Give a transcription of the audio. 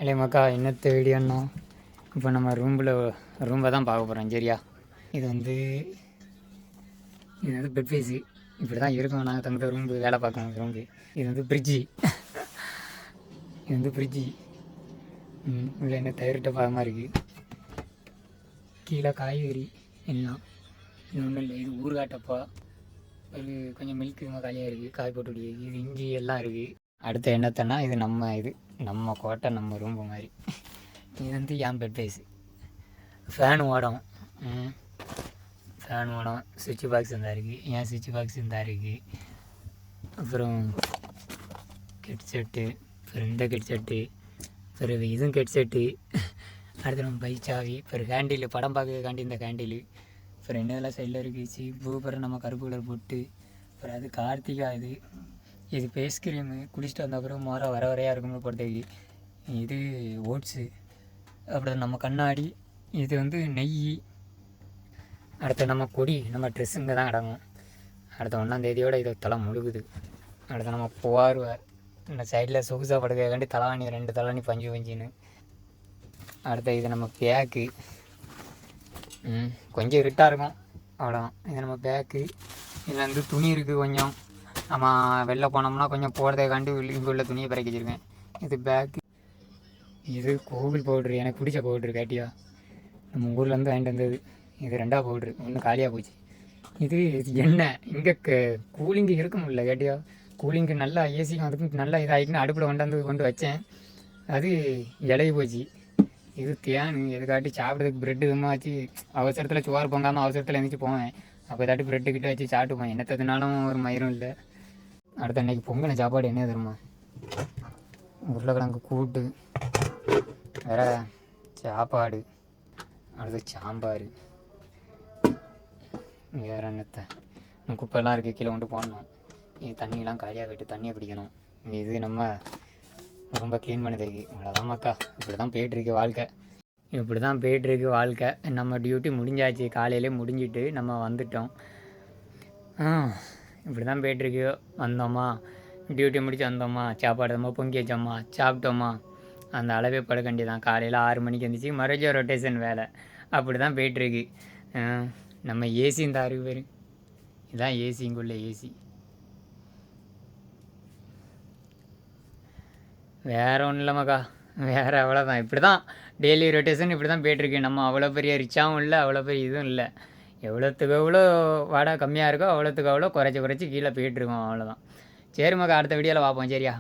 இல்லை மக்கா இன்னத்த வீடியோன்னா இப்போ நம்ம ரூம்பை தான் பார்க்க போகிறோம் சரியா. இது வந்து பெட் ஃபேஸு இப்படி தான் இருக்கும். நாங்கள் தங்குற ரூம்பு வேலை பார்க்கணும் ரூம்பு. இது வந்து ஃப்ரிட்ஜி. இது வந்து ஃப்ரிட்ஜி உள்ள என்ன தயிர்கிட்ட பாகமாக இருக்குது. கீழே காய்கறி எல்லாம். இது ஒன்றும் இல்லை, இது ஊறுகாட்டப்பா. ஒரு கொஞ்சம் மில்க் இதுமா காலியாக இருக்குது, காய் போட்டு இது இஞ்சி எல்லாம் இருக்குது. அடுத்த என்னத்தன்னா இது நம்ம கோட்டை நம்ம ரூம்பு மாதிரி. இது வந்து என் பெட் ஃபேஸு. ஃபேன் ஓடும், சுவிட்ச் பாக்ஸ் இருந்தால் இருக்குது. ஏன் சுவிட்ச் பாக்ஸ் இருந்தால் இருக்குது. அப்புறம் கெட்செட்டு, அப்புறம் இந்த கெட்செட்டு, அப்புறம் இதுவும் கெட்செட்டு. அடுத்து நம்ம பைக் சாவி, அப்புறம் கேண்டில் படம் பார்க்கறதுக்காண்டி இந்த கேண்டில். அப்புறம் என்னதெல்லாம் சைடில் இருக்குது சீப்பு. அப்புறம் நம்ம கருப்பு கலர் போட்டு. அப்புறம் அது கார்த்திகா. இது ஃபேஸ் க்ரீமு. குளிச்சுட்டு வந்த அப்புறம் வர வரையாக இருக்கும்னு போடுறதுக்கு. இது ஓட்ஸு. அப்புறம் நம்ம கண்ணாடி. இது வந்து நெய். அடுத்த நம்ம கொடி, நம்ம ட்ரெஸ்ஸுங்க தான் கிடக்கும். அடுத்த 1ஆம் தேதியோடு இதை தலை முழுகுது. அடுத்த நம்ம போர்வை. இந்த சைடில் சொகுசாக படுக்கிறக்காண்டி தலைவாணி 2 தலைவாணி பஞ்சுன்னு. அடுத்த இது நம்ம பேக்கு. கொஞ்சம் இருட்டாக இருக்கும் அவ்வளோதான். இது நம்ம பேக்கு. இதில் வந்து துணி இருக்குது கொஞ்சம். நம்ம வெளில போனோம்னா கொஞ்சம் போகிறதுக்காண்டி இங்கே உள்ள துணியை பிறக்கி வச்சுருக்கேன். இது பேக்கு. இது கோவில் பவுட்ரு, எனக்கு பிடிச்ச பவுட்ரு கேட்டியா. நம்ம ஊர்லேருந்து வாங்கிட்டு வந்தது. இது 2ஆவது பவுட்ரு, ஒன்று காலியாக போச்சு. இது எண்ணெய். இங்கே கூலிங்கு இருக்க முடியல கேட்டியா. கூலிங்கு நல்லா ஏசிக்கும் அதுக்கும் நல்லா இதாகிட்டுன்னு அடுப்பில் கொண்டு வச்சேன். அது இலைய போச்சு. இது தேனு. எதுக்காட்டி சாப்பிட்றதுக்கு ப்ரெட்டு இதுமா வச்சு அவசரத்தில் சோறு பொங்காமல் அவசரத்தில் எழுந்திரிச்சு போவேன். அப்போ ஏதாட்டி ப்ரெட்டுக்கிட்ட வச்சு சாப்பிட்டுப்போம். என்னத்ததுனாலும் ஒரு மயிரும் இல்லை. அடுத்த அன்றைக்கி பொங்கல் சாப்பாடு என்ன தருமா, உருளைக்கிழங்கு கூட்டு, வேற சாப்பாடு, அடுத்து சாம்பார், வேறு என்னத்தை குப்பைலாம் இருக்குது கீழே கொண்டு போடணும். இது தண்ணியெலாம் காலியாக விட்டு தண்ணியை பிடிக்கணும். இது நம்ம ரொம்ப க்ளீன் பண்ணதுக்கு. அவ்வளோதான் மக்கா. இப்படி தான் போய்ட்டுருக்கு வாழ்க்கை. நம்ம டியூட்டி முடிஞ்சாச்சு, காலையிலே முடிஞ்சிட்டு நம்ம வந்துட்டோம். இப்படி தான் போய்ட்டுருக்கு. வந்தோமா, டியூட்டி முடிச்சு வந்தோமா, சாப்பாடு நம்ம பொங்கி வச்சோம்மா, சாப்பிட்டோமா, அந்த அளவே படுக்கண்டி தான். காலையில் 6 மணிக்கு இருந்துச்சு, மறுபடியும் ரொட்டேஷன் வேலை. அப்படி தான் போய்ட்டுருக்கு. நம்ம ஏசி இந்த 6 பேர் இதுதான் ஏசி. இங்குள்ள ஏசி வேறு ஒன்றும் இல்லைம்மாக்கா. வேறு அவ்வளோதான். இப்படி தான் டெய்லி ரொட்டேஷன் இப்படி தான் போய்ட்டுருக்கு. நம்ம அவ்வளோ பெரிய ரிச்சாகவும் இல்லை, அவ்வளோ பெரிய இதுவும் இல்லை. எவ்வளோத்துக்கு எவ்வளோ வாடகை கம்மியாக இருக்கோ அவ்வளோத்துக்கு அவ்வளோ குறைச்சி கீழே போய்ட்டுருக்கோம். அவ்வளோதான். சரி மக்கா, அடுத்த வீடியோவில் பார்ப்போம் சரியா.